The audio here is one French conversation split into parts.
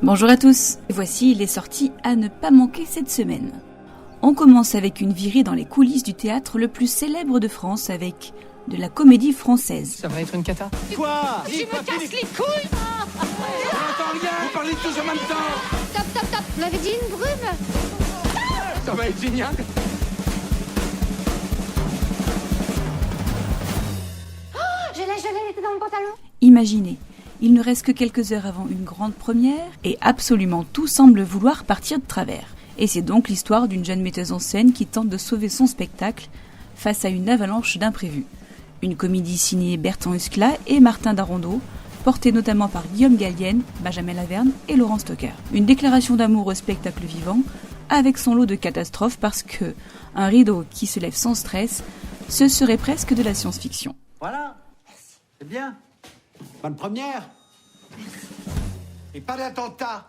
Bonjour à tous, voici les sorties à ne pas manquer cette semaine. On commence avec une virée dans les coulisses du théâtre le plus célèbre de France avec de la comédie française. Ça va être une cata. Quoi? Je me casse les couilles. J'entends rien. Vous parlez tous en même temps. Stop, stop, stop. Vous m'avez dit une brume? Ça va être génial. Je l'ai, elle était dans mon pantalon. Imaginez, il ne reste que quelques heures avant une grande première et absolument tout semble vouloir partir de travers. Et c'est donc l'histoire d'une jeune metteuse en scène qui tente de sauver son spectacle face à une avalanche d'imprévus. Une comédie signée Bertrand Huskla et Martin Darondeau, portée notamment par Guillaume Gallienne, Benjamin Laverne et Laurent Stocker. Une déclaration d'amour au spectacle vivant, avec son lot de catastrophes parce que un rideau qui se lève sans stress, ce serait presque de la science-fiction. Voilà, c'est bien. Bonne première. Et pas d'attentat.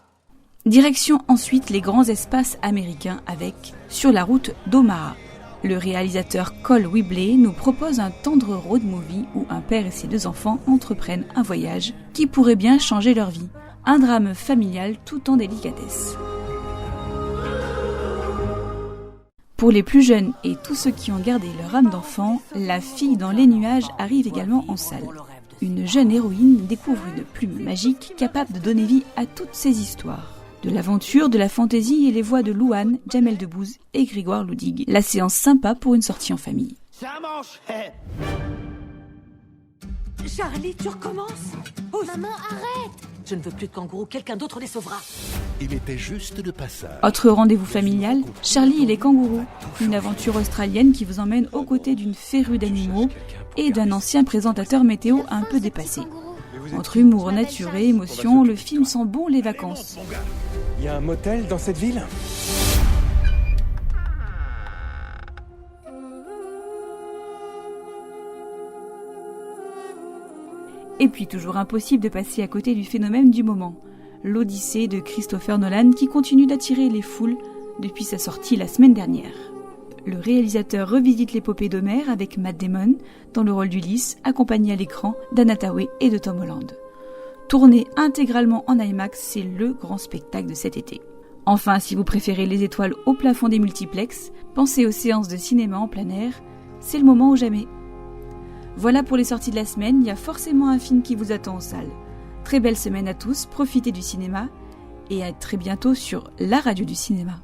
Direction ensuite les grands espaces américains avec Sur la route d'Omaha. Le réalisateur Cole Webley nous propose un tendre road movie où un père et ses deux enfants entreprennent un voyage qui pourrait bien changer leur vie. Un drame familial tout en délicatesse. Pour les plus jeunes et tous ceux qui ont gardé leur âme d'enfant, La fille dans les nuages arrive également en salle. Une jeune héroïne découvre une plume magique capable de donner vie à toutes ces histoires. De l'aventure, de la fantaisie et les voix de Louane, Jamel Debbouze et Grégoire Loudig. La séance sympa pour une sortie en famille. Ça manche. Charlie, tu recommences? Maman, arrête. Je ne veux plus de kangourous, quelqu'un d'autre les sauvera. Il était juste de passage. Autre rendez-vous familial, Charlie et les kangourous. Une aventure australienne qui vous emmène aux côtés d'une férue d'animaux et d'un ancien présentateur météo un peu dépassé. Entre humour, nature et émotion, le film sent bon les vacances. Il y a un motel dans cette ville? Et puis toujours impossible de passer à côté du phénomène du moment, l'Odyssée de Christopher Nolan qui continue d'attirer les foules depuis sa sortie la semaine dernière. Le réalisateur revisite l'épopée d'Homère avec Matt Damon dans le rôle d'Ulysse, accompagné à l'écran d'Anna Thaoué et de Tom Holland. Tourné intégralement en IMAX, c'est le grand spectacle de cet été. Enfin, si vous préférez les étoiles au plafond des multiplexes, pensez aux séances de cinéma en plein air, c'est le moment ou jamais. Voilà pour les sorties de la semaine, il y a forcément un film qui vous attend en salle. Très belle semaine à tous, profitez du cinéma et à très bientôt sur la radio du cinéma.